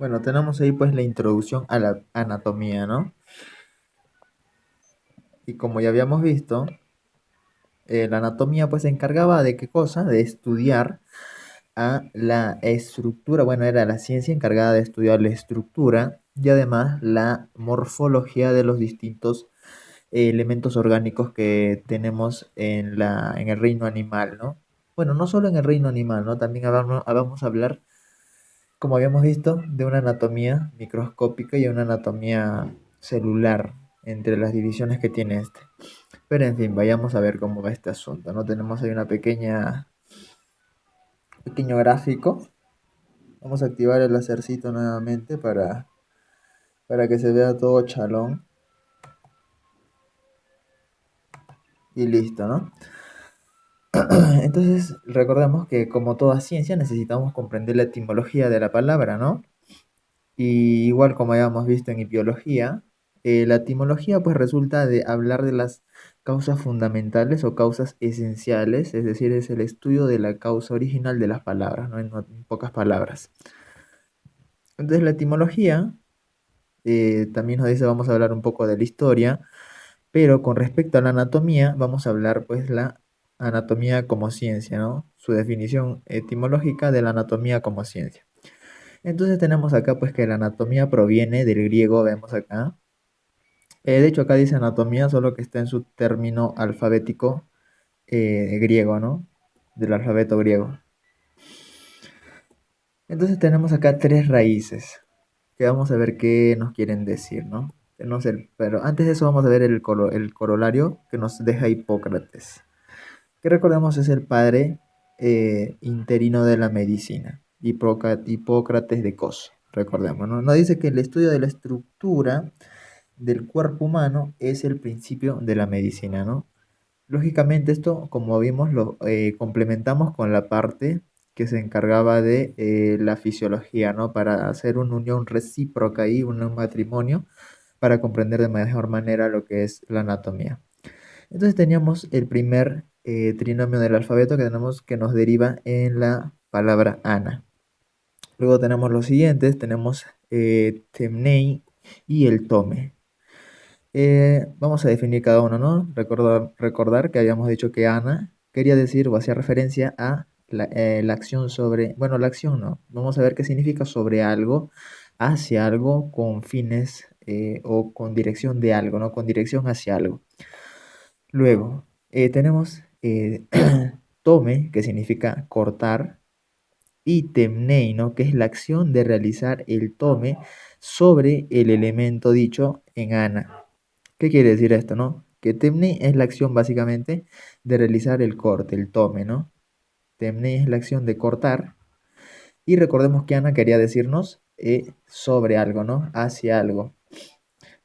Bueno, tenemos ahí pues la introducción a la anatomía, ¿no? Y como ya habíamos visto, la anatomía pues se encargaba de qué cosa, de estudiar a la estructura, bueno, era la ciencia encargada de estudiar la estructura y además la morfología de los distintos elementos orgánicos que tenemos en el reino animal, ¿no? Bueno, no solo en el reino animal, ¿no? También vamos a hablar, como habíamos visto, de una anatomía microscópica y una anatomía celular entre las divisiones que tiene este. Pero en fin, vayamos a ver cómo va este asunto, ¿no? Tenemos ahí una pequeño gráfico. Vamos a activar el lacercito nuevamente para que se vea todo chalón y listo, ¿no? Entonces, recordemos que como toda ciencia necesitamos comprender la etimología de la palabra, ¿no? Y igual como habíamos visto en biología, la etimología pues resulta de hablar de las causas fundamentales o causas esenciales, es decir, es el estudio de la causa original de las palabras, ¿no? En pocas palabras. Entonces la etimología también nos dice, vamos a hablar un poco de la historia, pero con respecto a la anatomía, vamos a hablar pues la anatomía como ciencia, ¿no? Su definición etimológica de la anatomía como ciencia. Entonces tenemos acá pues que la anatomía proviene del griego, vemos acá. De hecho acá dice anatomía, solo que está en su término alfabético griego, ¿no? Del alfabeto griego. Entonces tenemos acá tres raíces, que vamos a ver qué nos quieren decir, ¿no? No sé, pero antes de eso vamos a ver el corolario que nos deja Hipócrates, que recordemos es el padre interino de la medicina, Hipócrates de Cos, recordemos, ¿no? Nos dice que el estudio de la estructura del cuerpo humano es el principio de la medicina, ¿no? Lógicamente esto, como vimos, lo complementamos con la parte que se encargaba de la fisiología, ¿no? Para hacer una unión recíproca y un matrimonio para comprender de mejor manera lo que es la anatomía. Entonces teníamos el primer trinomio del alfabeto que tenemos que nos deriva en la palabra ana. Luego tenemos los siguientes, tenemos temnei y el tome. Vamos a definir cada uno, ¿no? Recordar que habíamos dicho que ana quería decir o hacía referencia a la acción sobre, bueno, la acción no. Vamos a ver qué significa sobre algo, hacia algo, con fines o con dirección de algo, ¿no? Con dirección hacia algo. Luego, tenemos tome, que significa cortar, y temnei, ¿no? Que es la acción de realizar el tome sobre el elemento dicho en ana. ¿Qué quiere decir esto, no? Que temnei es la acción básicamente de realizar el corte, el tome, ¿no? Temnei es la acción de cortar. Y recordemos que ana quería decirnos sobre algo, ¿no? Hacia algo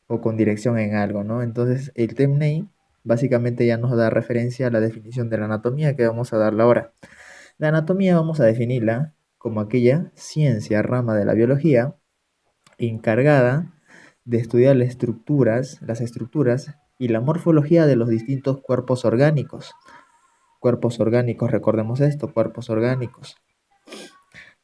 o con dirección en algo, ¿no? Entonces el temnei básicamente ya nos da referencia a la definición de la anatomía que vamos a darle ahora. La anatomía vamos a definirla como aquella ciencia, rama de la biología, encargada de estudiar las estructuras y la morfología de los distintos cuerpos orgánicos. Cuerpos orgánicos, recordemos esto, cuerpos orgánicos.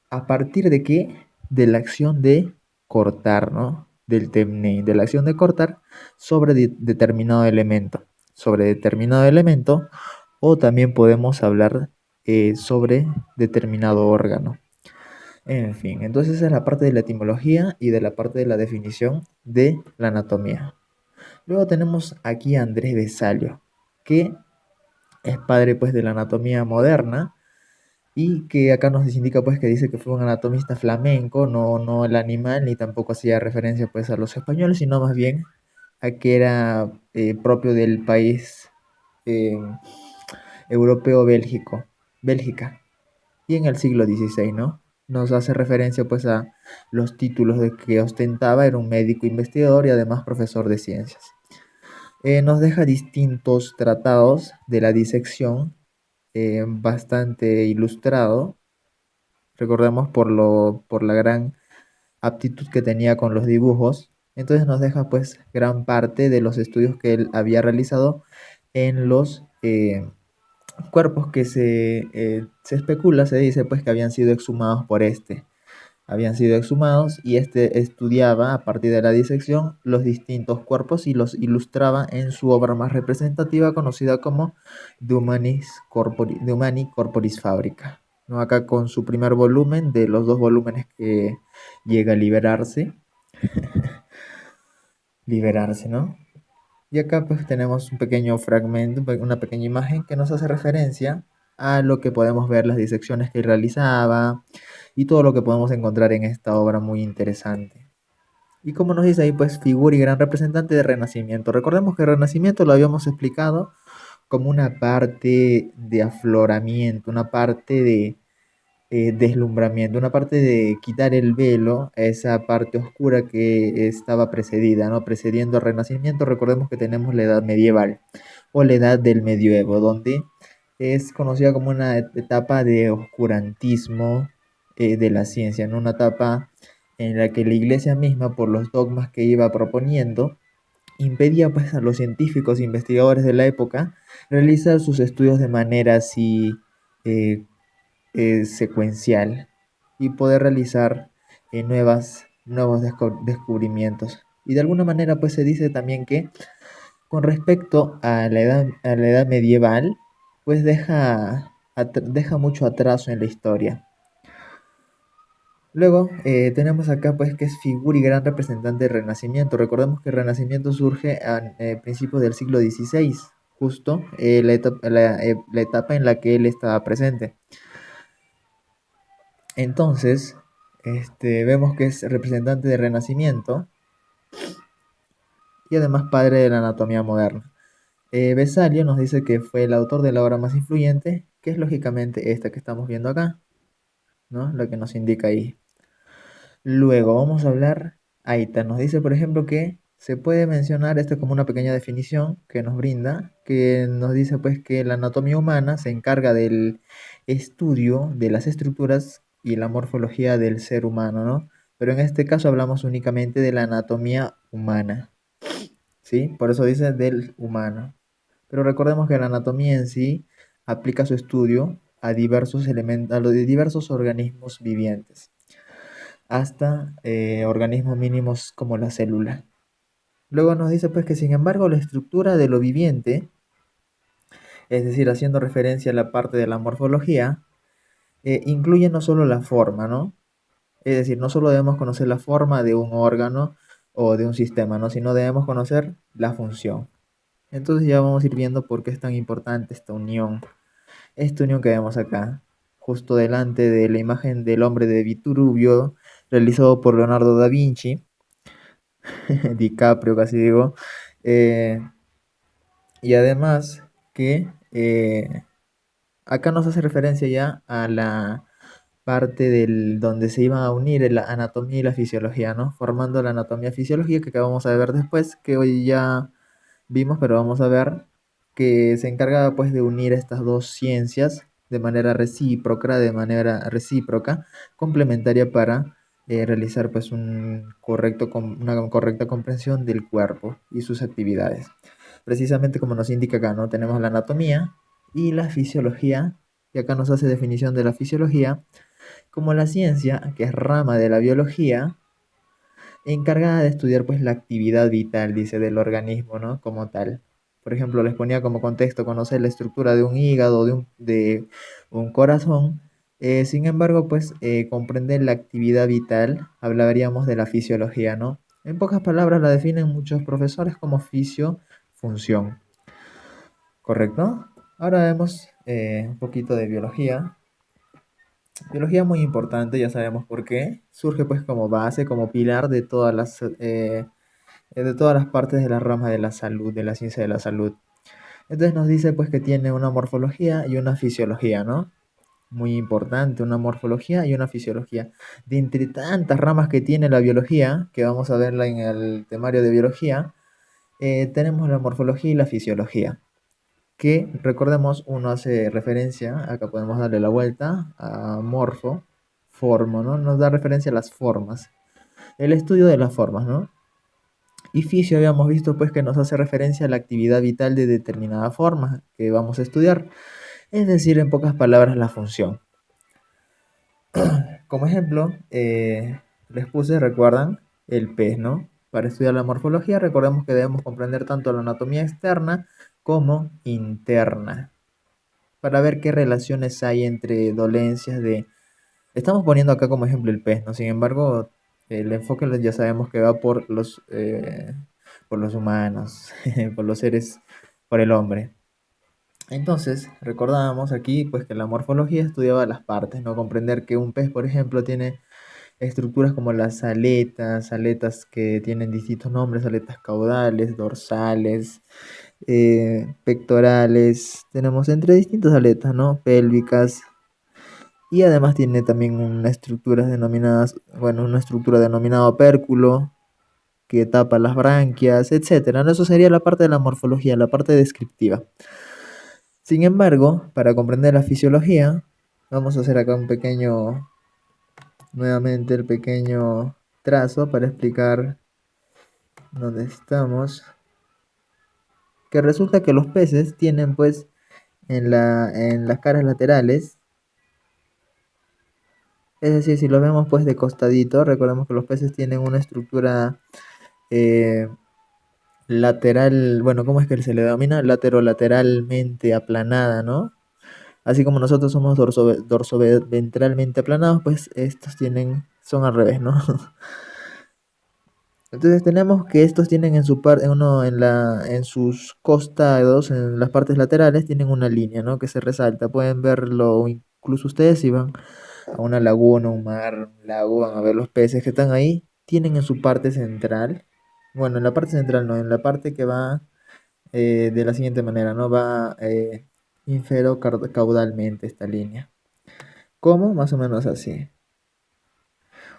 ¿A partir de qué? De la acción de cortar, ¿no? Del temnei, de la acción de cortar sobre determinado elemento. Sobre determinado elemento, o también podemos hablar sobre determinado órgano. En fin, entonces esa es la parte de la etimología y de la parte de la definición de la anatomía. Luego tenemos aquí a Andrés Vesalio, que es padre pues de la anatomía moderna y que acá nos indica pues que dice que fue un anatomista flamenco, no el animal, ni tampoco hacía referencia pues a los españoles, sino más bien a que era propio del país eh, europeo Bélgica, y en el siglo XVI, ¿no? Nos hace referencia pues a los títulos de que ostentaba, era un médico investigador y además profesor de ciencias. Nos deja distintos tratados de la disección, bastante ilustrado, recordemos por la gran aptitud que tenía con los dibujos. Entonces nos deja pues gran parte de los estudios que él había realizado en los cuerpos que se especula, se dice pues que habían sido exhumados por este. habían sido exhumados y este estudiaba a partir de la disección los distintos cuerpos y los ilustraba en su obra más representativa conocida como De Humani Corporis Fabrica, ¿no? Acá con su primer volumen de los dos volúmenes que llega a liberarse, ¿no? Y acá pues tenemos un pequeño fragmento, una pequeña imagen que nos hace referencia a lo que podemos ver, las disecciones que realizaba y todo lo que podemos encontrar en esta obra muy interesante. Y como nos dice ahí, pues figura y gran representante de Renacimiento. Recordemos que Renacimiento lo habíamos explicado como una parte de afloramiento, una parte de deslumbramiento, una parte de quitar el velo a esa parte oscura que estaba precedida, ¿no? Precediendo al Renacimiento, recordemos que tenemos la Edad Medieval o la Edad del Medioevo, donde es conocida como una etapa de oscurantismo de la ciencia, ¿no? Una etapa en la que la iglesia misma, por los dogmas que iba proponiendo, impedía pues a los científicos e investigadores de la época realizar sus estudios de manera así eh, secuencial y poder realizar nuevos descubrimientos. Y de alguna manera pues se dice también que con respecto a la edad medieval, pues deja mucho atraso en la historia. Luego tenemos acá pues que es figura y gran representante del Renacimiento. Recordemos que el Renacimiento surge a principios del siglo XVI, justo la etapa en la que él estaba presente. Entonces, vemos que es representante del Renacimiento y además padre de la anatomía moderna. Vesalio nos dice que fue el autor de la obra más influyente, que es lógicamente esta que estamos viendo acá, ¿no? Lo que nos indica ahí. Luego vamos a hablar, Aita nos dice, por ejemplo, que se puede mencionar, esto como una pequeña definición que nos brinda, que nos dice pues que la anatomía humana se encarga del estudio de las estructuras y la morfología del ser humano, ¿no? Pero en este caso hablamos únicamente de la anatomía humana, ¿sí? Por eso dice del humano. Pero recordemos que la anatomía en sí aplica su estudio a diversos elementos, a los de diversos organismos vivientes hasta organismos mínimos como la célula. Luego nos dice pues que sin embargo la estructura de lo viviente, es decir, haciendo referencia a la parte de la morfología, incluye no solo la forma, ¿no? Es decir, no solo debemos conocer la forma de un órgano o de un sistema, ¿no? Sino debemos conocer la función. Entonces ya vamos a ir viendo por qué es tan importante esta unión que vemos acá, justo delante de la imagen del hombre de Vitruvio, realizado por Leonardo da Vinci, DiCaprio casi digo, eh, y además que acá nos hace referencia ya a la parte del donde se iban a unir la anatomía y la fisiología, ¿no? Formando la anatomía y fisiología que vamos a ver después, que hoy ya vimos, pero vamos a ver que se encargaba pues de unir estas dos ciencias de manera recíproca, complementaria para realizar pues una correcta comprensión del cuerpo y sus actividades. Precisamente como nos indica acá, ¿no? Tenemos la anatomía y la fisiología, y acá nos hace definición de la fisiología como la ciencia, que es rama de la biología, encargada de estudiar pues la actividad vital, dice, del organismo, ¿no? Como tal. Por ejemplo, les ponía como contexto conocer la estructura de un hígado, de un corazón. Sin embargo, pues comprender la actividad vital, hablaríamos de la fisiología, ¿no? En pocas palabras la definen muchos profesores como fisiofunción, ¿correcto? Ahora vemos un poquito de biología. Biología muy importante, ya sabemos por qué. Surge pues como base, como pilar de todas las partes de la rama de la salud, de la ciencia de la salud. Entonces nos dice pues que tiene una morfología y una fisiología, ¿no? Muy importante, una morfología y una fisiología. De entre tantas ramas que tiene la biología, que vamos a verla en el temario de biología, tenemos la morfología y la fisiología. Que recordemos, uno hace referencia, acá podemos darle la vuelta a morfo, formo, ¿no? Nos da referencia a las formas. El estudio de las formas, ¿no? Y fisio habíamos visto pues que nos hace referencia a la actividad vital de determinada forma que vamos a estudiar, es decir, en pocas palabras, la función. como ejemplo, les puse, recuerdan, el pez, ¿no? Para estudiar la morfología, recordemos que debemos comprender tanto la anatomía externa como interna, para ver qué relaciones hay entre dolencias de... Estamos poniendo acá como ejemplo el pez, ¿no? Sin embargo, el enfoque ya sabemos que va por los humanos, por los seres, por el hombre. Entonces, recordábamos aquí pues que la morfología estudiaba las partes, ¿no? Comprender que un pez, por ejemplo, tiene estructuras como las aletas, aletas que tienen distintos nombres, aletas caudales, dorsales, pectorales, tenemos entre distintas aletas, ¿no? Pélvicas, y además tiene también una estructura denominada, bueno, una estructura denominada opérculo, que tapa las branquias, etcétera, ¿no? Eso sería la parte de la morfología, la parte descriptiva. Sin embargo, para comprender la fisiología, vamos a hacer acá un pequeño, nuevamente el pequeño trazo para explicar dónde estamos. Que resulta que los peces tienen pues en las caras laterales, es decir, si lo vemos pues de costadito, recordemos que los peces tienen una estructura eh, lateral, bueno, ¿cómo es que se le denomina? Laterolateralmente aplanada, ¿no? Así como nosotros somos dorsoventralmente aplanados, pues estos son al revés, ¿no? Entonces tenemos que estos tienen en su parte, uno en sus costados, en las partes laterales, tienen una línea, ¿no? Que se resalta. Pueden verlo incluso ustedes si van a una laguna, un mar, un lago, van a ver los peces que están ahí. Tienen en su parte central, bueno, en la parte central no, en la parte que va de la siguiente manera, ¿no? Va caudalmente esta línea. ¿Cómo? Más o menos así.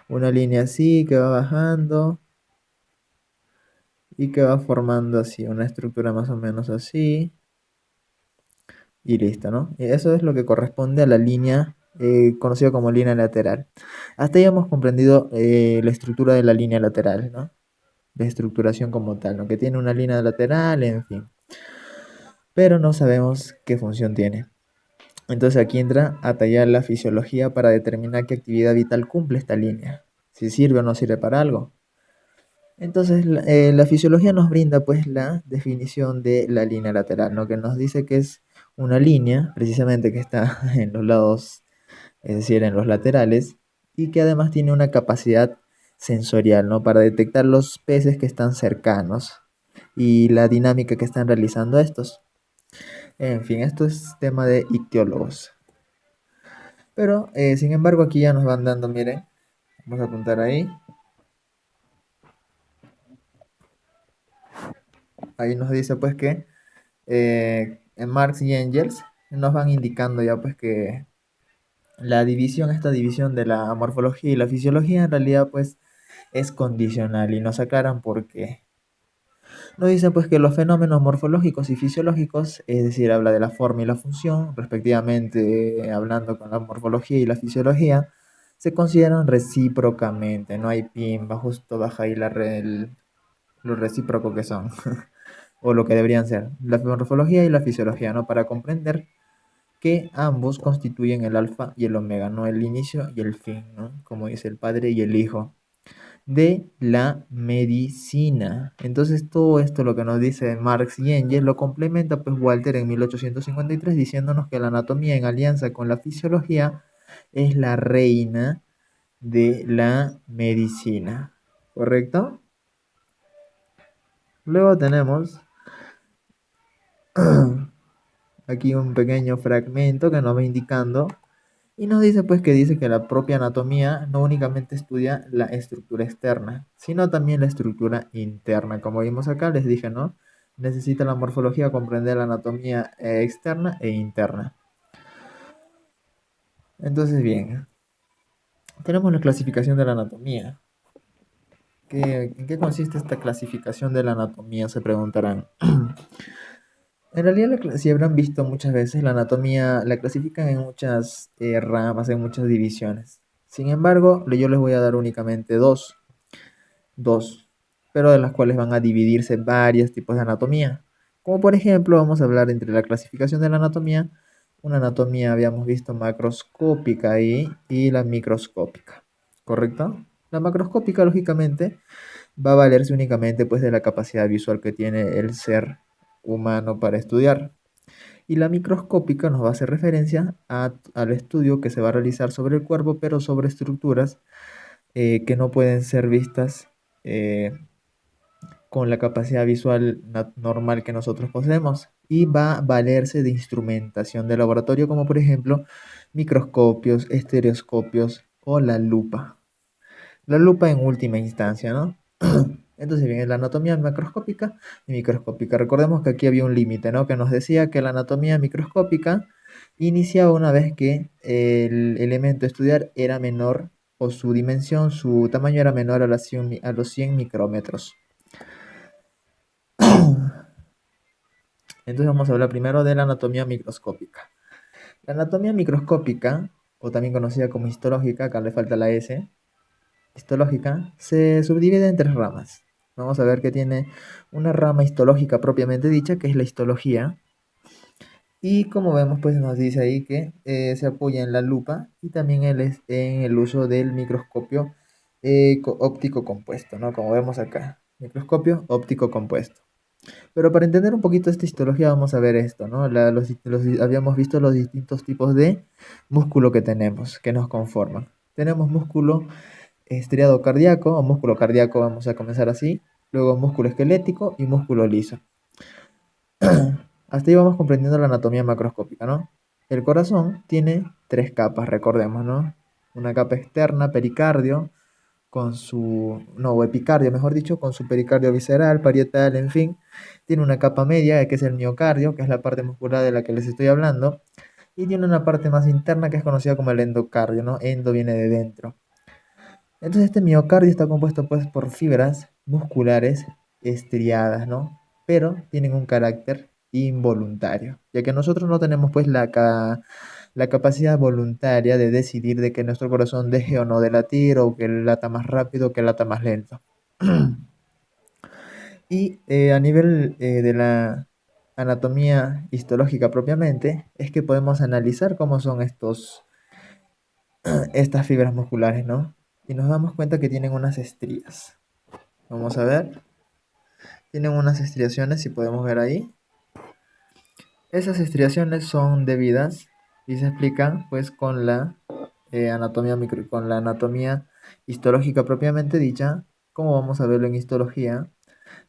Una línea así que va bajando y que va formando así, una estructura más o menos así. Y listo, ¿no? Y eso es lo que corresponde a la línea conocida como línea lateral. Hasta ahí hemos comprendido la estructura de la línea lateral, ¿no? La estructuración como tal, ¿no? Que tiene una línea lateral, en fin. Pero no sabemos qué función tiene. Entonces aquí entra a tallar la fisiología para determinar qué actividad vital cumple esta línea. Si sirve o no sirve para algo. Entonces, la fisiología nos brinda pues la definición de la línea lateral, ¿no? Que nos dice que es una línea, precisamente que está en los lados, es decir, en los laterales, y que además tiene una capacidad sensorial, ¿no? Para detectar los peces que están cercanos y la dinámica que están realizando estos. En fin, esto es tema de ictiólogos. Pero, sin embargo, aquí ya nos van dando, miren, vamos a apuntar ahí. Ahí nos dice pues que en Marx y Engels nos van indicando ya pues que esta división de la morfología y la fisiología en realidad pues es condicional y nos aclaran por qué. Nos dicen pues que los fenómenos morfológicos y fisiológicos, es decir, habla de la forma y la función, respectivamente hablando con la morfología y la fisiología, se consideran recíprocamente, no hay pimba, justo baja ahí lo recíproco que son. O lo que deberían ser, la morfología y la fisiología, ¿no? Para comprender que ambos constituyen el alfa y el omega, ¿no? El inicio y el fin, ¿no? Como dice el padre y el hijo de la medicina. Entonces todo esto lo que nos dice Marx y Engels lo complementa pues Walter en 1853 diciéndonos que la anatomía en alianza con la fisiología es la reina de la medicina. ¿Correcto? Luego tenemos aquí un pequeño fragmento que nos va indicando y nos dice pues que dice que la propia anatomía no únicamente estudia la estructura externa, sino también la estructura interna. Como vimos acá, les dije, ¿no? Necesita la morfología comprender la anatomía externa e interna. Entonces, bien, tenemos la clasificación de la anatomía. ¿En qué consiste esta clasificación de la anatomía? Se preguntarán. En realidad, si habrán visto muchas veces, la anatomía la clasifican en muchas ramas, en muchas divisiones. Sin embargo, yo les voy a dar únicamente dos, pero de las cuales van a dividirse varios tipos de anatomía. Como por ejemplo, vamos a hablar entre la clasificación de la anatomía una anatomía habíamos visto macroscópica ahí y la microscópica, ¿correcto? La macroscópica, lógicamente, va a valerse únicamente pues de la capacidad visual que tiene el ser humano para estudiar. Y la microscópica nos va a hacer referencia al estudio que se va a realizar sobre el cuerpo, pero sobre estructuras que no pueden ser vistas eh, con la capacidad visual normal que nosotros poseemos. Y va a valerse de instrumentación de laboratorio, como por ejemplo microscopios, estereoscopios o la lupa. La lupa en última instancia, ¿no? Entonces viene la anatomía macroscópica y microscópica. Recordemos que aquí había un límite, ¿no? Que nos decía que la anatomía microscópica iniciaba una vez que el elemento a estudiar era menor o su dimensión, su tamaño era menor a, a los 100 micrómetros. Entonces vamos a hablar primero de la anatomía microscópica. La anatomía microscópica, o también conocida como histológica, acá le falta la S, histológica, se subdivide en tres ramas. Vamos a ver que tiene una rama histológica propiamente dicha, que es la histología. Y como vemos, pues nos dice ahí que se apoya en la lupa y también en el uso del microscopio óptico compuesto, ¿no? Como vemos acá, microscopio óptico compuesto. Pero para entender un poquito esta histología vamos a ver esto, ¿no? Habíamos visto los distintos tipos de músculo que tenemos, que nos conforman. Tenemos músculo estriado cardíaco o músculo cardíaco, vamos a comenzar así. Luego músculo esquelético y músculo liso. Hasta ahí vamos comprendiendo la anatomía macroscópica, ¿no? El corazón tiene tres capas, recordemos, ¿no? Una capa externa, pericardio, con su, no, o epicardio, mejor dicho, con su pericardio visceral, parietal, en fin. Tiene una capa media, que es el miocardio, que es la parte muscular de la que les estoy hablando. Y tiene una parte más interna que es conocida como el endocardio, ¿no? Endo viene de dentro. Entonces este miocardio está compuesto pues por fibras musculares estriadas, ¿no? Pero tienen un carácter involuntario, ya que nosotros no tenemos pues la capacidad voluntaria de decidir de que nuestro corazón deje o no de latir, o que lata más rápido o que lata más lento. Y a nivel de la anatomía histológica propiamente, es que podemos analizar cómo son estas fibras musculares, ¿no? Y nos damos cuenta que tienen unas estrías. Vamos a ver. Tienen unas estriaciones, si podemos ver ahí. Esas estriaciones son debidas y se explican pues con la con la anatomía histológica propiamente dicha, como vamos a verlo en histología,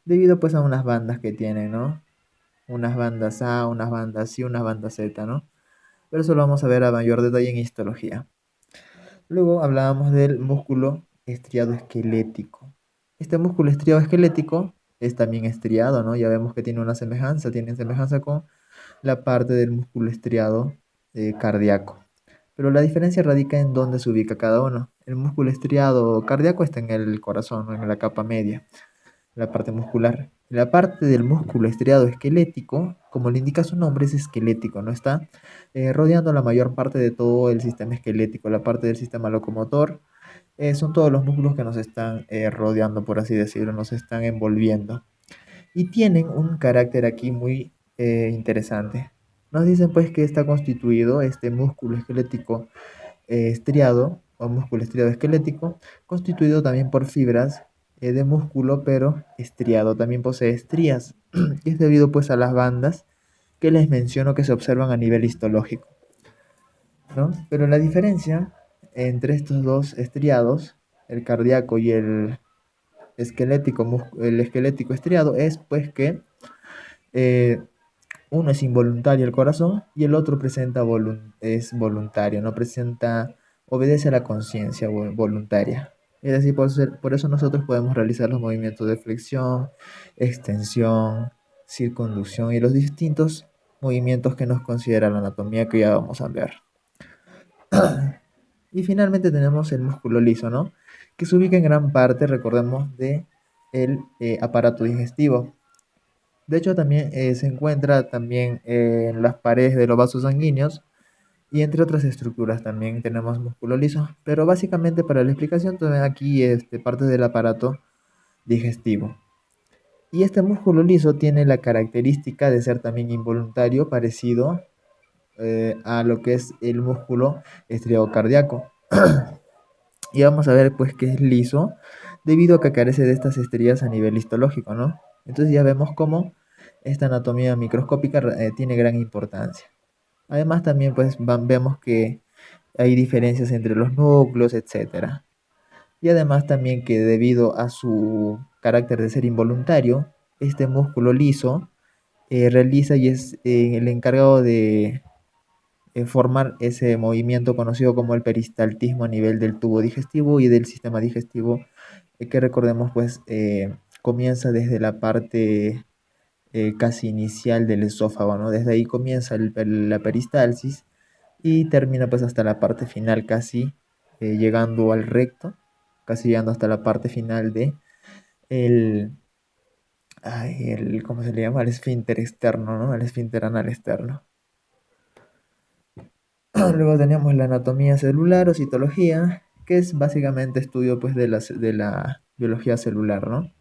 debido pues a unas bandas que tienen, ¿no? Unas bandas A, unas bandas C, unas bandas Z, ¿no? Pero eso lo vamos a ver a mayor detalle en histología. Luego hablábamos del músculo estriado esquelético. Este músculo estriado esquelético es también estriado, ¿no? Ya vemos que tiene semejanza con la parte del músculo estriado cardíaco. Pero la diferencia radica en dónde se ubica cada uno. El músculo estriado cardíaco está en el corazón, ¿no? En la capa media, la parte muscular. La parte del músculo estriado esquelético, como le indica su nombre, es esquelético, ¿no? Está rodeando la mayor parte de todo el sistema esquelético, la parte del sistema locomotor. Son todos los músculos que nos están rodeando, por así decirlo, nos están envolviendo. Y tienen un carácter aquí muy interesante. Nos dicen pues que está constituido este músculo esquelético estriado o músculo estriado esquelético, constituido también por fibras de músculo, pero estriado. También posee estrías, y es debido pues a las bandas que les menciono que se observan a nivel histológico, ¿no? Pero la diferencia entre estos dos estriados, el cardíaco y el esquelético estriado, es pues que eh, uno es involuntario el corazón y el otro es voluntario, no presenta, obedece a la conciencia voluntaria. Es decir, por eso nosotros podemos realizar los movimientos de flexión, extensión, circunducción y los distintos movimientos que nos considera la anatomía que ya vamos a ver. Y finalmente tenemos el músculo liso, ¿no? Que se ubica en gran parte, recordemos, de el aparato digestivo. De hecho, también se encuentra también en las paredes de los vasos sanguíneos y entre otras estructuras también tenemos músculo liso. Pero básicamente para la explicación también aquí parte del aparato digestivo. Y este músculo liso tiene la característica de ser también involuntario, parecido a lo que es el músculo estriado-cardíaco. Y vamos a ver pues que es liso debido a que carece de estas estrías a nivel histológico, ¿no? Entonces ya vemos cómo esta anatomía microscópica tiene gran importancia. Además también pues vemos que hay diferencias entre los núcleos, etcétera. Y además también que debido a su carácter de ser involuntario, este músculo liso realiza y es el encargado de formar ese movimiento conocido como el peristaltismo a nivel del tubo digestivo y del sistema digestivo, que recordemos pues comienza desde la parte casi inicial del esófago, ¿no? Desde ahí comienza la peristalsis y termina pues hasta la parte final casi llegando al recto, casi llegando hasta la parte final de el, ¿cómo se le llama? El esfínter externo, ¿no? El esfínter anal externo. Luego tenemos la anatomía celular o citología, que es básicamente estudio pues de la biología celular, ¿no?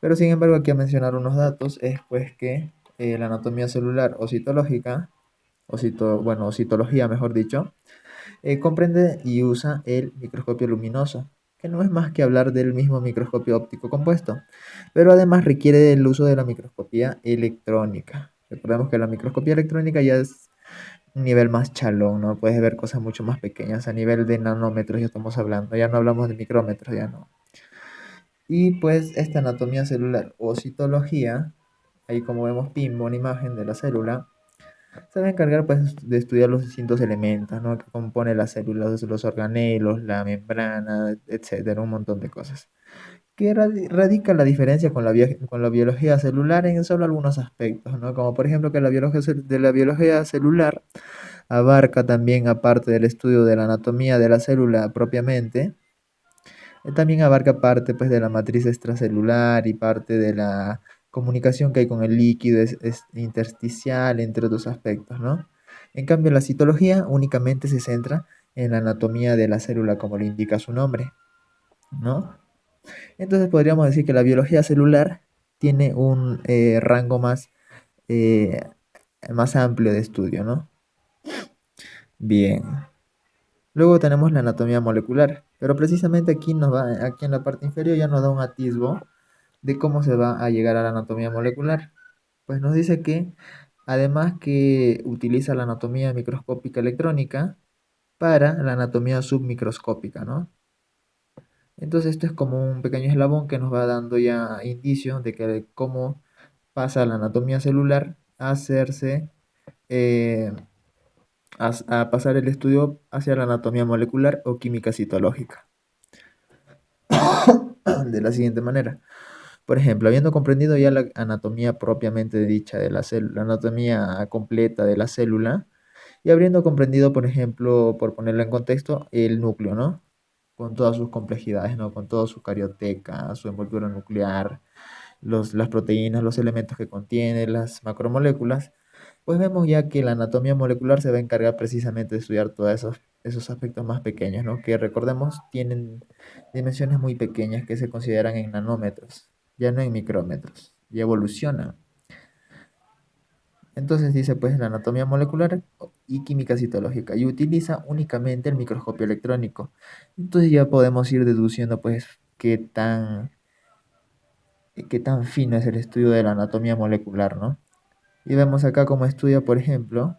Pero sin embargo aquí a mencionar unos datos es pues que la anatomía celular o citológica, bueno, o citología mejor dicho, comprende y usa el microscopio luminoso, que no es más que hablar del mismo microscopio óptico compuesto, pero además requiere del uso de la microscopía electrónica. Recordemos que la microscopía electrónica ya es un nivel más chalón, ¿no? Puedes ver cosas mucho más pequeñas, a nivel de nanómetros ya estamos hablando, ya no hablamos de micrómetros, ya no. Y pues esta anatomía celular o citología, ahí como vemos PIMB, una imagen de la célula, se va a encargar pues de estudiar los distintos elementos, ¿no? Que compone las células, los organelos, la membrana, etcétera, un montón de cosas. Que radica la diferencia con con la biología celular en solo algunos aspectos, ¿no? Como por ejemplo que la biología de la biología celular abarca también, aparte del estudio de la anatomía de la célula propiamente, también abarca parte pues, de la matriz extracelular y parte de la comunicación que hay con el líquido intersticial, entre otros aspectos, ¿no? En cambio, la citología únicamente se centra en la anatomía de la célula, como lo indica su nombre, ¿no? Entonces podríamos decir que la biología celular tiene un rango eh, más amplio de estudio, ¿no? Bien. Luego tenemos la anatomía molecular, pero precisamente aquí en la parte inferior ya nos da un atisbo de cómo se va a llegar a la anatomía molecular. Pues nos dice que además que utiliza la anatomía microscópica electrónica para la anatomía submicroscópica, ¿no? Entonces esto es como un pequeño eslabón que nos va dando ya indicios de que cómo pasa la anatomía celular a hacerse, eh, a pasar el estudio hacia la anatomía molecular o química citológica. De la siguiente manera. Por ejemplo, habiendo comprendido ya la anatomía propiamente dicha de la célula, la anatomía completa de la célula, y habiendo comprendido, por ejemplo, por ponerlo en contexto, el núcleo, ¿no? Con todas sus complejidades, ¿no? Con toda su carioteca, su envoltura nuclear, las proteínas, los elementos que contiene, las macromoléculas, pues vemos ya que la anatomía molecular se va a encargar precisamente de estudiar todos esos aspectos más pequeños, ¿no? Que recordemos tienen dimensiones muy pequeñas que se consideran en nanómetros, ya no en micrómetros, y evolucionan. Entonces dice pues la anatomía molecular y química citológica y utiliza únicamente el microscopio electrónico. Entonces ya podemos ir deduciendo pues qué tan fino es el estudio de la anatomía molecular, ¿no? Y vemos acá cómo estudia, por ejemplo,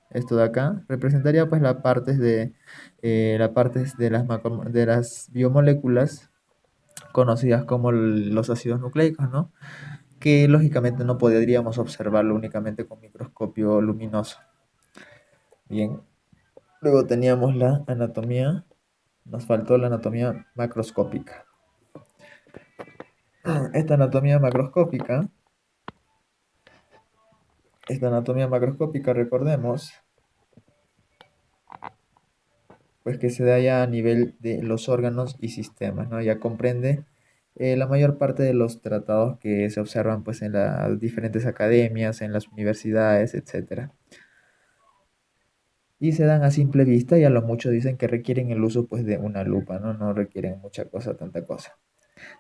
esto de acá, representaría pues las partes de de las biomoléculas conocidas como los ácidos nucleicos, ¿no? Que lógicamente no podríamos observarlo únicamente con microscopio luminoso. Bien, luego teníamos la anatomía, nos faltó la anatomía macroscópica. Esta anatomía macroscópica, recordemos, pues que se da ya a nivel de los órganos y sistemas, ¿no? Ya comprende la mayor parte de los tratados que se observan pues en las diferentes academias, en las universidades, etcétera. Y se dan a simple vista y a lo mucho dicen que requieren el uso pues de una lupa, ¿no? No requieren mucha cosa, tanta cosa.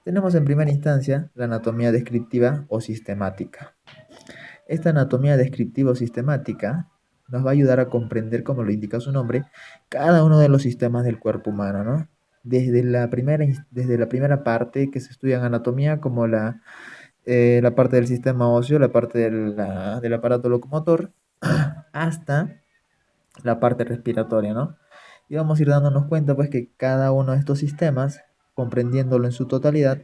Tenemos en primera instancia la anatomía descriptiva o sistemática. Esta anatomía descriptiva o sistemática nos va a ayudar a comprender, como lo indica su nombre, cada uno de los sistemas del cuerpo humano, ¿no? Desde la primera parte que se estudia en anatomía, como la parte del sistema óseo, la parte del aparato locomotor, hasta la parte respiratoria, ¿no? Y vamos a ir dándonos cuenta, pues, que cada uno de estos sistemas, comprendiéndolo en su totalidad,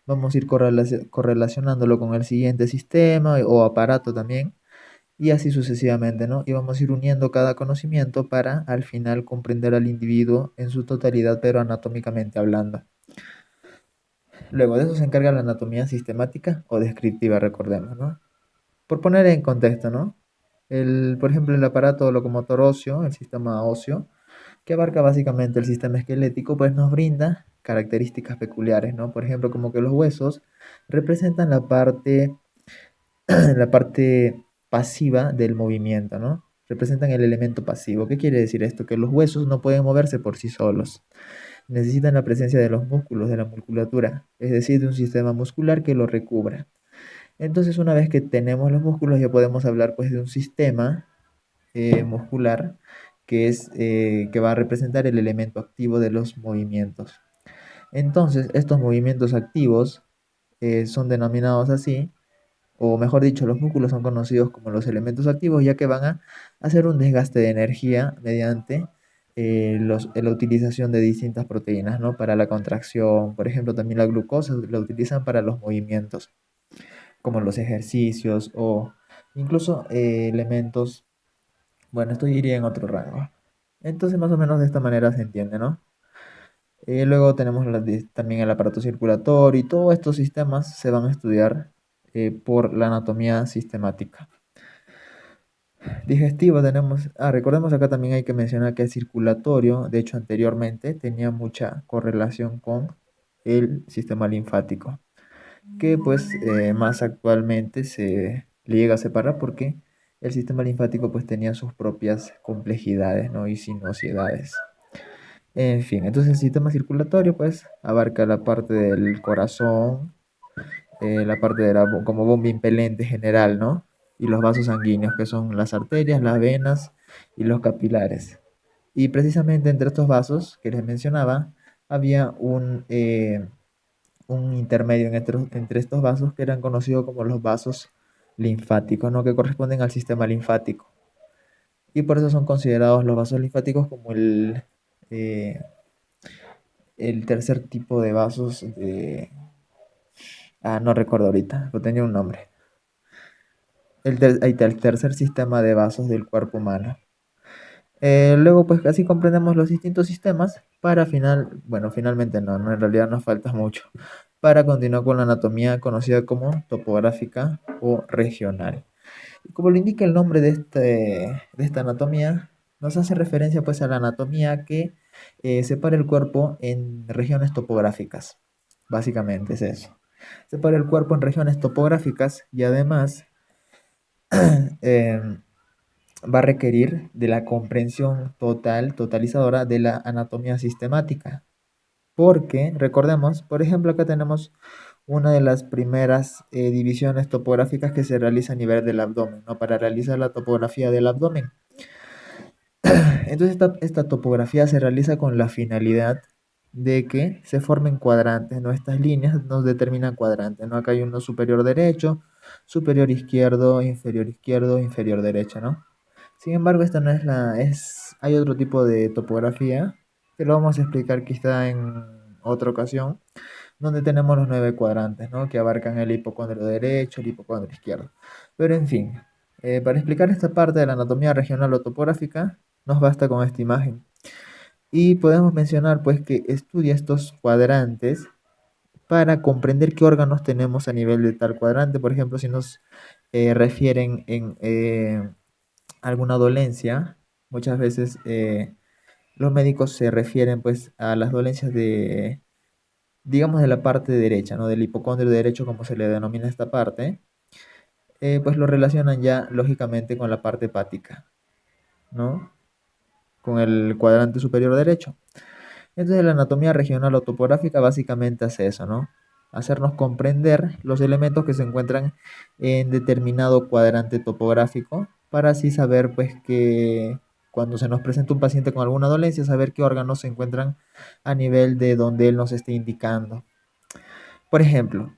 vamos a ir correlacionándolo con el siguiente sistema o aparato también, y así sucesivamente, ¿no? Y vamos a ir uniendo cada conocimiento para al final comprender al individuo en su totalidad, pero anatómicamente hablando. Luego de eso se encarga la anatomía sistemática o descriptiva, recordemos, ¿no? Por poner en contexto, ¿no? Por ejemplo, el aparato locomotor óseo, el sistema óseo, que abarca básicamente el sistema esquelético, pues nos brinda características peculiares, ¿no? Por ejemplo, como que los huesos representan la parte pasiva del movimiento, ¿no? Representan el elemento pasivo. ¿Qué quiere decir esto? Que los huesos no pueden moverse por sí solos. Necesitan la presencia de los músculos, de la musculatura, es decir, de un sistema muscular que lo recubra. Entonces, una vez que tenemos los músculos, ya podemos hablar pues de un sistema muscular que va a representar el elemento activo de los movimientos. Entonces, estos movimientos activos son denominados así, o mejor dicho, los músculos son conocidos como los elementos activos, ya que van a hacer un desgaste de energía mediante la utilización de distintas proteínas, ¿no? Para la contracción, por ejemplo, también la glucosa la utilizan para los movimientos, como los ejercicios o incluso elementos. Bueno, esto iría en otro rango. Entonces, más o menos de esta manera se entiende, ¿no? Luego tenemos también el aparato circulatorio y todos estos sistemas se van a estudiar por la anatomía sistemática. Digestivo tenemos, recordemos acá también hay que mencionar que el circulatorio, de hecho anteriormente, tenía mucha correlación con el sistema linfático, que pues más actualmente se le llega a separar porque el sistema linfático pues tenía sus propias complejidades, ¿no? Y sinuosidades. En fin, entonces el sistema circulatorio pues abarca la parte del corazón, la parte de como bomba impelente general, ¿no? Y los vasos sanguíneos, que son las arterias, las venas y los capilares. Y precisamente entre estos vasos que les mencionaba, había un intermedio entre estos vasos que eran conocidos como los vasos linfáticos, ¿no? Que corresponden al sistema linfático. Y por eso son considerados los vasos linfáticos como eh, el tercer tipo de vasos de... no recuerdo ahorita, pero tenía un nombre. Ahí está, el tercer sistema de vasos del cuerpo humano. Luego, pues así comprendemos los distintos sistemas para finalmente no, en realidad nos falta mucho, para continuar con la anatomía conocida como topográfica o regional. Y como lo indica el nombre de esta anatomía, nos hace referencia pues a la anatomía que separa el cuerpo en regiones topográficas. Básicamente es eso. Separa el cuerpo en regiones topográficas y además em, va a requerir de la comprensión totalizadora de la anatomía sistemática. Porque, recordemos, por ejemplo, acá tenemos una de las primeras divisiones topográficas que se realiza a nivel del abdomen, ¿no? Para realizar la topografía del abdomen. Entonces, esta topografía se realiza con la finalidad de que se formen cuadrantes, ¿no? Estas líneas nos determinan cuadrantes, ¿no? Acá hay uno superior derecho, superior izquierdo, inferior derecho, ¿no? Sin embargo, esta no es hay otro tipo de topografía que lo vamos a explicar quizá en otra ocasión, donde tenemos los 9 cuadrantes, ¿no? Que abarcan el hipocondrio derecho, el hipocondrio izquierdo. Pero en fin, para explicar esta parte de la anatomía regional o topográfica, nos basta con esta imagen. Y podemos mencionar pues que estudia estos cuadrantes para comprender qué órganos tenemos a nivel de tal cuadrante. Por ejemplo, si nos refieren en alguna dolencia, muchas veces los médicos se refieren pues a las dolencias digamos, de la parte derecha, ¿no? Del hipocondrio derecho, como se le denomina esta parte, pues lo relacionan ya lógicamente con la parte hepática, ¿no? Con el cuadrante superior derecho. Entonces la anatomía regional o topográfica básicamente hace eso, ¿no? Hacernos comprender los elementos que se encuentran en determinado cuadrante topográfico para así saber pues que cuando se nos presenta un paciente con alguna dolencia, saber qué órganos se encuentran a nivel de donde él nos esté indicando. Por ejemplo,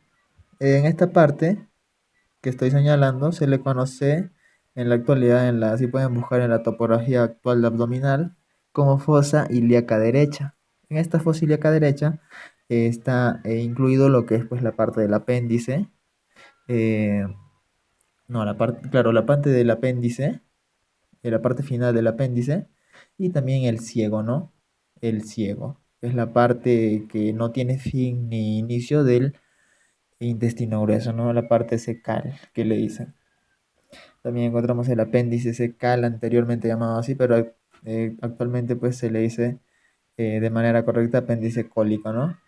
en esta parte que estoy señalando se le conoce en la actualidad, así pueden buscar en la topografía actual de abdominal, como fosa ilíaca derecha. En esta fosa ilíaca derecha está incluido lo que es pues la parte del apéndice, eh, no, la parte, claro, la parte del apéndice, la parte final del apéndice, y también el ciego, ¿no? El ciego, que es la parte que no tiene fin ni inicio del intestino grueso, ¿no? La parte secal que le dicen. También encontramos el apéndice secal, anteriormente llamado así, pero actualmente pues se le dice de manera correcta apéndice cólico, ¿no?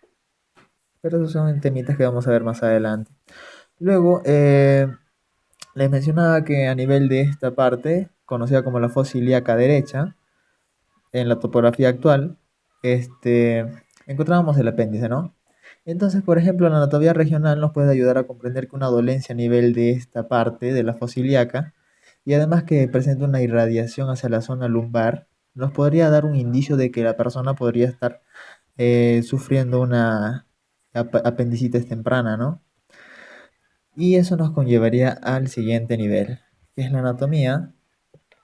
Pero esos son temitas que vamos a ver más adelante. Luego, les mencionaba que a nivel de esta parte, conocida como la fosa ilíaca derecha, en la topografía actual, encontrábamos el apéndice, ¿no? Entonces, por ejemplo, la anatomía regional nos puede ayudar a comprender que una dolencia a nivel de esta parte de la fosa ilíaca, y además que presenta una irradiación hacia la zona lumbar, nos podría dar un indicio de que la persona podría estar sufriendo una apendicitis temprana, ¿no? Y eso nos conllevaría al siguiente nivel, que es la anatomía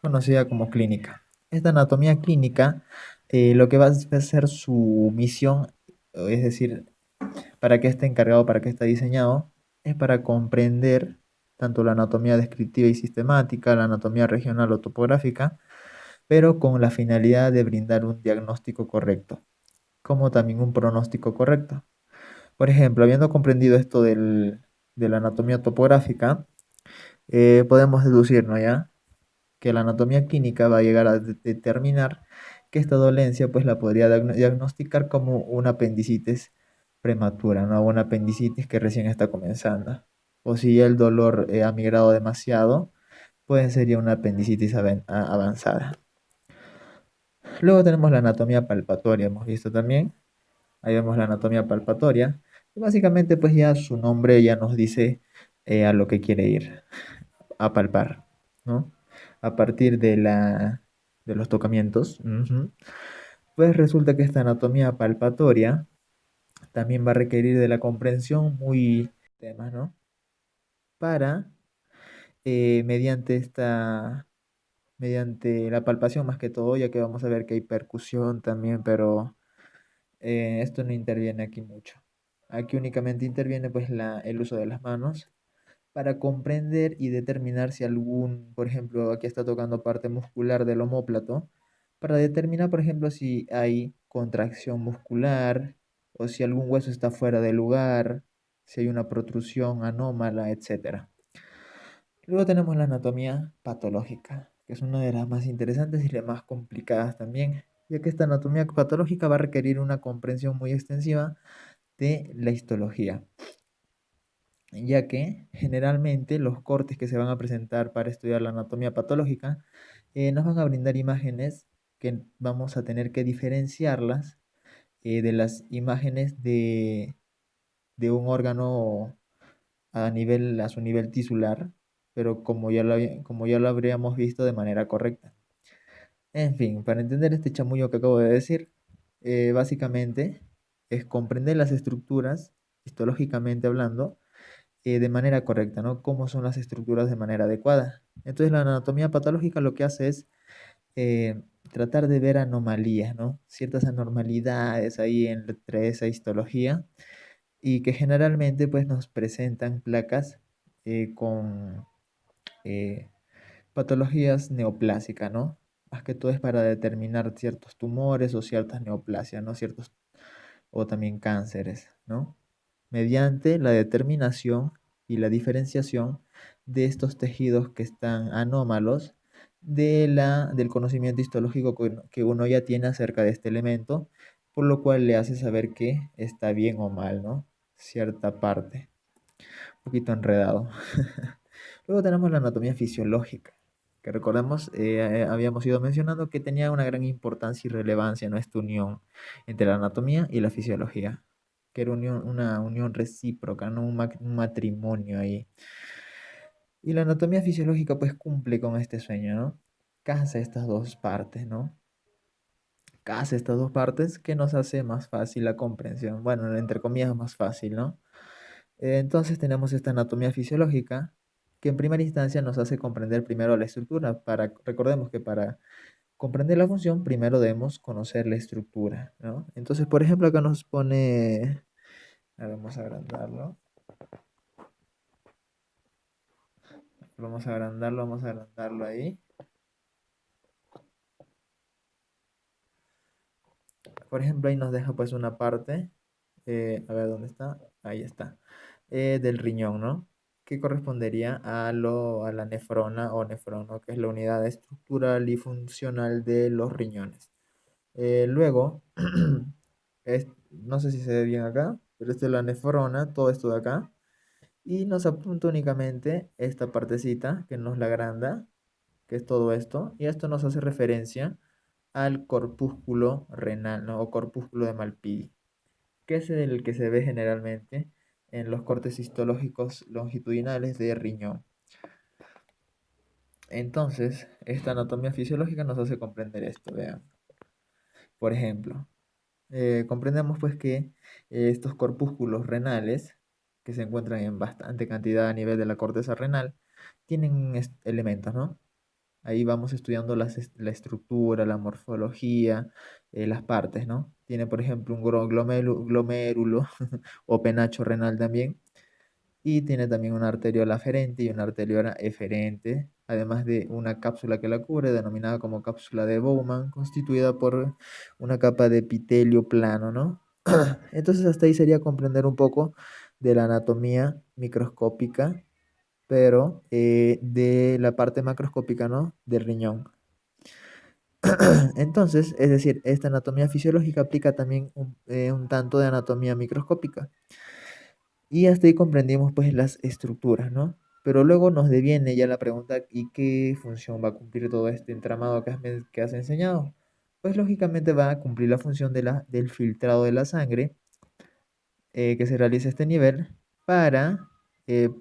conocida como clínica. Esta anatomía clínica, lo que va a ser su misión, es decir, para qué está encargado, para qué está diseñado, es para comprender tanto la anatomía descriptiva y sistemática, la anatomía regional o topográfica, pero con la finalidad de brindar un diagnóstico correcto, como también un pronóstico correcto. Por ejemplo, habiendo comprendido esto de la anatomía topográfica, podemos deducir, ¿no? Ya que la anatomía clínica va a llegar a determinar que esta dolencia pues la podría diagnosticar como una apendicitis prematura, ¿no? Una apendicitis que recién está comenzando. O si ya el dolor ha migrado demasiado, pues sería una apendicitis avanzada. Luego tenemos la anatomía palpatoria, hemos visto también. Ahí vemos la anatomía palpatoria. Y básicamente pues ya su nombre ya nos dice a lo que quiere ir, a palpar, ¿no? A partir de los tocamientos. Pues resulta que esta anatomía palpatoria también va a requerir de la comprensión muy temas, ¿no? Para, mediante mediante la palpación más que todo, ya que vamos a ver que hay percusión también, pero esto no interviene aquí mucho. Aquí únicamente interviene pues el uso de las manos para comprender y determinar si algún, por ejemplo, aquí está tocando parte muscular del omóplato, para determinar, por ejemplo, si hay contracción muscular o si algún hueso está fuera de lugar, si hay una protrusión anómala, etcétera. Luego tenemos la anatomía patológica, que es una de las más interesantes y las más complicadas también, ya que esta anatomía patológica va a requerir una comprensión muy extensiva de la histología, ya que generalmente los cortes que se van a presentar para estudiar la anatomía patológica nos van a brindar imágenes que vamos a tener que diferenciarlas de las imágenes de un órgano a su nivel tisular, pero como ya lo habríamos visto de manera correcta. En fin, para entender este chamullo que acabo de decir, básicamente es comprender las estructuras, histológicamente hablando, de manera correcta, ¿no? Cómo son las estructuras de manera adecuada. Entonces la anatomía patológica lo que hace es eh, tratar de ver anomalías, ¿no? Ciertas anormalidades ahí entre esa histología y que generalmente pues nos presentan placas con eh, patologías neoplásicas, ¿no? Más que todo es para determinar ciertos tumores o ciertas neoplasias, ¿no? Ciertos o también cánceres, ¿no? Mediante la determinación y la diferenciación de estos tejidos que están anómalos del conocimiento histológico que uno ya tiene acerca de este elemento, por lo cual le hace saber que está bien o mal, ¿no? Cierta parte. Un poquito enredado. Luego tenemos la anatomía fisiológica, que recordemos, habíamos ido mencionando que tenía una gran importancia y relevancia en esta unión entre la anatomía y la fisiología, que era una unión recíproca, ¿no? Un matrimonio ahí. Y la anatomía fisiológica pues cumple con este sueño, ¿no? Casa estas dos partes, ¿no? Casa estas dos partes que nos hace más fácil la comprensión. Bueno, entre comillas más fácil, ¿no? Entonces tenemos esta anatomía fisiológica que en primera instancia nos hace comprender primero la estructura. Recordemos que para comprender la función primero debemos conocer la estructura, ¿no? Entonces, por ejemplo, acá nos pone, a ver, vamos a agrandarlo ahí. Por ejemplo, ahí nos deja pues una parte, a ver dónde está, ahí está, del riñón, ¿no? Que correspondería a la nefrona o nefrono, que es la unidad estructural y funcional de los riñones. Luego, no sé si se ve bien acá, pero esta es la nefrona, todo esto de acá, y nos apunta únicamente esta partecita que nos la agranda, que es todo esto, y esto nos hace referencia al corpúsculo renal, ¿no? O corpúsculo de Malpighi, que es el que se ve generalmente en los cortes histológicos longitudinales de riñón. Entonces, esta anatomía fisiológica nos hace comprender esto, vean. Por ejemplo, comprendemos pues que estos corpúsculos renales, que se encuentran en bastante cantidad a nivel de la corteza renal, tienen elementos, ¿no? Ahí vamos estudiando la estructura, la morfología, las partes, ¿no? Tiene, por ejemplo, un glomérulo o penacho renal también. Y tiene también una arteriola aferente y una arteriola eferente, además de una cápsula que la cubre, denominada como cápsula de Bowman, constituida por una capa de epitelio plano, ¿no? Entonces hasta ahí sería comprender un poco de la anatomía microscópica, pero de la parte macroscópica, ¿no? Del riñón. Entonces, es decir, esta anatomía fisiológica aplica también un tanto de anatomía microscópica. Y hasta ahí comprendimos pues las estructuras, ¿no? Pero luego nos deviene ya la pregunta, ¿y qué función va a cumplir todo este entramado que has enseñado? Pues lógicamente va a cumplir la función del filtrado de la sangre que se realiza a este nivel para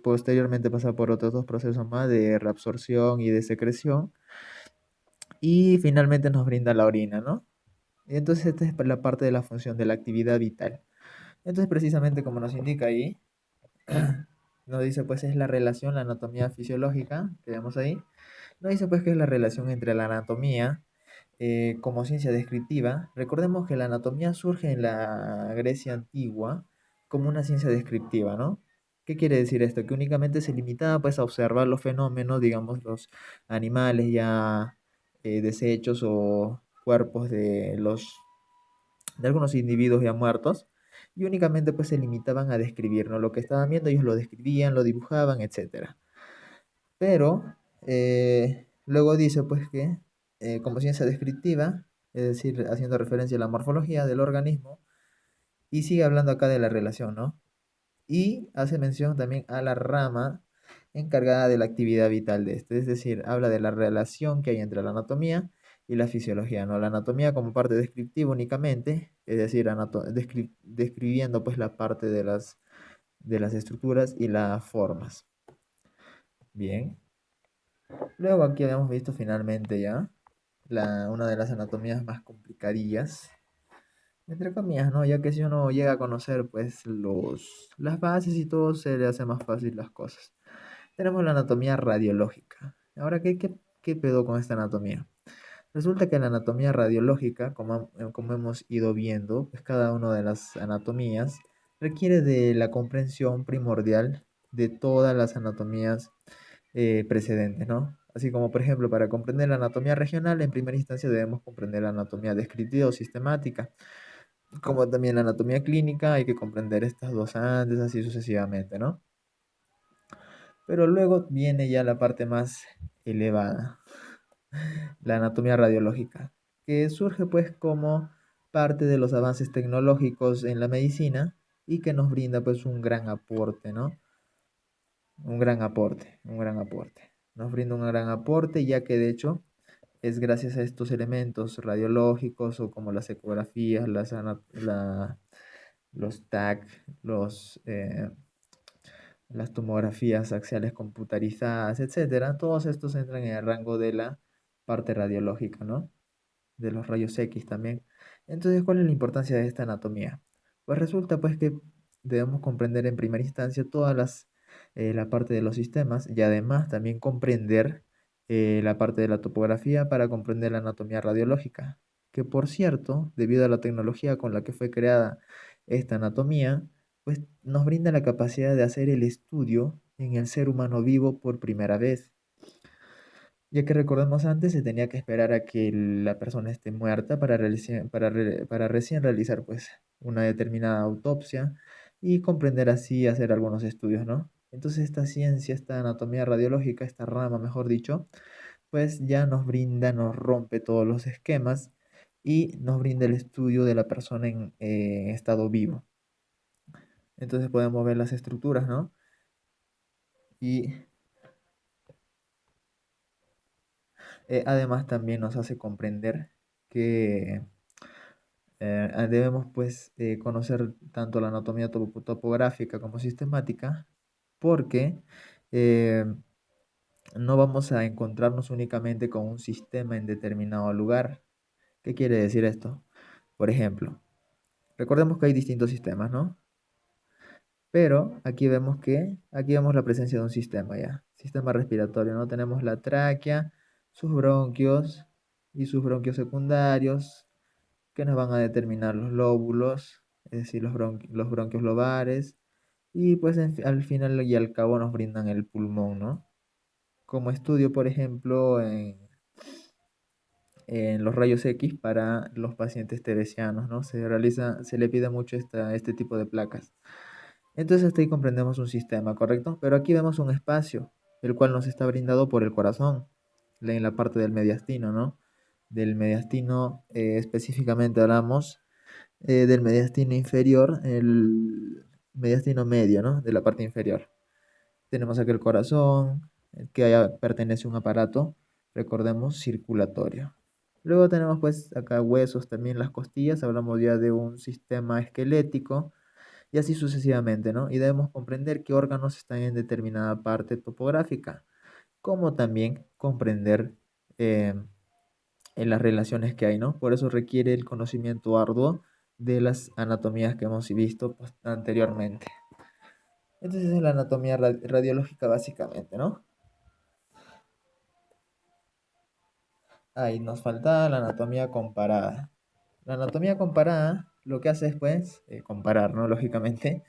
posteriormente pasar por otros dos procesos más de reabsorción y de secreción y finalmente nos brinda la orina, ¿no? Y entonces esta es la parte de la función de la actividad vital. Entonces precisamente como nos indica ahí, nos dice pues es la relación, la anatomía fisiológica que vemos ahí, nos dice pues que es la relación entre la anatomía como ciencia descriptiva. Recordemos que la anatomía surge en la Grecia antigua como una ciencia descriptiva, ¿no? ¿Qué quiere decir esto? Que únicamente se limitaba pues a observar los fenómenos, digamos, los animales ya deshechos o cuerpos de algunos individuos ya muertos, y únicamente pues se limitaban a describir, ¿no? Lo que estaban viendo, ellos lo describían, lo dibujaban, etcétera. Pero luego dice pues que como ciencia descriptiva, es decir, haciendo referencia a la morfología del organismo, y sigue hablando acá de la relación, ¿no? Y hace mención también a la rama encargada de la actividad vital de este, es decir, habla de la relación que hay entre la anatomía y la fisiología, ¿no? La anatomía como parte descriptiva únicamente, es decir, describiendo pues la parte de las estructuras y las formas. Bien. Luego aquí habíamos visto finalmente ya una de las anatomías más complicadillas, entre comillas, ¿no? Ya que si uno llega a conocer pues las bases y todo, se le hace más fácil las cosas. Tenemos la anatomía radiológica. Ahora, ¿qué pedo con esta anatomía? Resulta que la anatomía radiológica, como hemos ido viendo, pues cada una de las anatomías requiere de la comprensión primordial de todas las anatomías precedentes, ¿no? Así como, por ejemplo, para comprender la anatomía regional, en primera instancia debemos comprender la anatomía descriptiva o sistemática, como también la anatomía clínica, hay que comprender estas dos antes, así sucesivamente, ¿no? Pero luego viene ya la parte más elevada, la anatomía radiológica, que surge pues como parte de los avances tecnológicos en la medicina y que nos brinda pues un gran aporte, ¿no? Un gran aporte. Nos brinda un gran aporte ya que de hecho es gracias a estos elementos radiológicos o como las ecografías, los TAC, las tomografías axiales computarizadas, etcétera. Todos estos entran en el rango de la parte radiológica, ¿no? De los rayos X también. Entonces, ¿cuál es la importancia de esta anatomía? Pues resulta pues que debemos comprender en primera instancia la parte de los sistemas y además también comprender la parte de la topografía para comprender la anatomía radiológica, que por cierto, debido a la tecnología con la que fue creada esta anatomía, pues nos brinda la capacidad de hacer el estudio en el ser humano vivo por primera vez. Ya que recordemos antes, se tenía que esperar a que la persona esté muerta para recién realizar pues una determinada autopsia y comprender así hacer algunos estudios, ¿no? Entonces esta ciencia, esta anatomía radiológica, esta rama, mejor dicho, pues ya nos brinda, nos rompe todos los esquemas y nos brinda el estudio de la persona en estado vivo. Entonces podemos ver las estructuras, ¿no? Y además también nos hace comprender que debemos pues conocer tanto la anatomía topográfica como sistemática porque eh, no vamos a encontrarnos únicamente con un sistema en determinado lugar. ¿Qué quiere decir esto? Por ejemplo, recordemos que hay distintos sistemas, ¿no? Pero aquí vemos la presencia de un sistema ya, sistema respiratorio, ¿no? Tenemos la tráquea, sus bronquios y sus bronquios secundarios, que nos van a determinar los lóbulos, es decir, los bronquios lobares, y pues al final y al cabo nos brindan el pulmón, ¿no? Como estudio, por ejemplo, en los rayos X para los pacientes teresianos, ¿no? Se le pide mucho este tipo de placas. Entonces hasta ahí comprendemos un sistema, ¿correcto? Pero aquí vemos un espacio, el cual nos está brindado por el corazón, en la parte del mediastino, ¿no? Del mediastino específicamente hablamos del mediastino inferior, el mediastino medio, ¿no? De la parte inferior. Tenemos aquí el corazón, pertenece a un aparato, recordemos, circulatorio. Luego tenemos pues acá huesos, también las costillas, hablamos ya de un sistema esquelético y así sucesivamente, ¿no? Y debemos comprender qué órganos están en determinada parte topográfica, como también comprender eh, en las relaciones que hay, ¿no? Por eso requiere el conocimiento arduo de las anatomías que hemos visto pues, anteriormente. Entonces es la anatomía radiológica básicamente, ¿no? Ahí nos falta la anatomía comparada. La anatomía comparada lo que hace es pues comparar, ¿no? Lógicamente.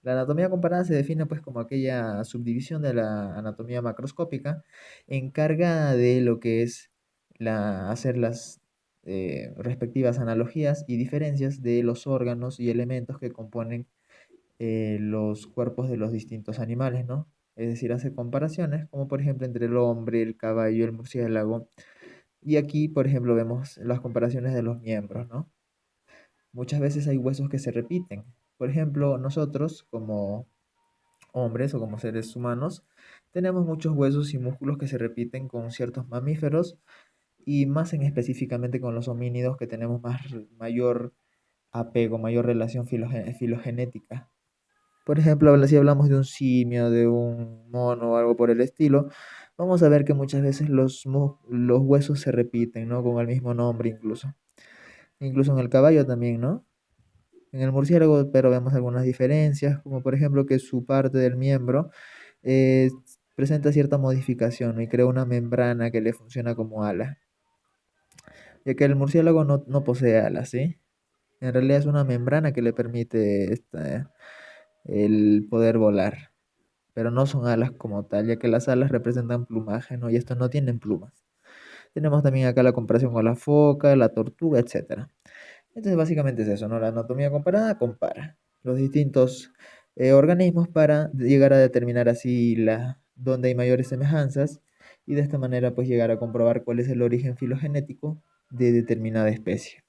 La anatomía comparada se define pues como aquella subdivisión de la anatomía macroscópica encargada de lo que es hacer las respectivas analogías y diferencias de los órganos y elementos que componen los cuerpos de los distintos animales, ¿no? Es decir, hace comparaciones como por ejemplo entre el hombre, el caballo, el murciélago. Y aquí, por ejemplo, vemos las comparaciones de los miembros, ¿no? Muchas veces hay huesos que se repiten. Por ejemplo, nosotros como hombres o como seres humanos, tenemos muchos huesos y músculos que se repiten con ciertos mamíferos y más en específicamente con los homínidos que tenemos mayor apego, mayor relación filogenética. Por ejemplo, si hablamos de un simio, de un mono o algo por el estilo, vamos a ver que muchas veces los huesos se repiten, ¿no? Con el mismo nombre incluso. Incluso en el caballo también, ¿no? En el murciélago, pero vemos algunas diferencias, como por ejemplo que su parte del miembro eh, presenta cierta modificación, ¿no? Y crea una membrana que le funciona como ala, ya que el murciélago no posee alas, ¿sí? En realidad es una membrana que le permite el poder volar, pero no son alas como tal, ya que las alas representan plumaje, ¿no? Y estos no tienen plumas. Tenemos también acá la comparación con la foca, la tortuga, etcétera. Entonces básicamente es eso, ¿no? La anatomía comparada compara los distintos organismos para llegar a determinar así dónde hay mayores semejanzas y de esta manera pues llegar a comprobar cuál es el origen filogenético de determinada especie.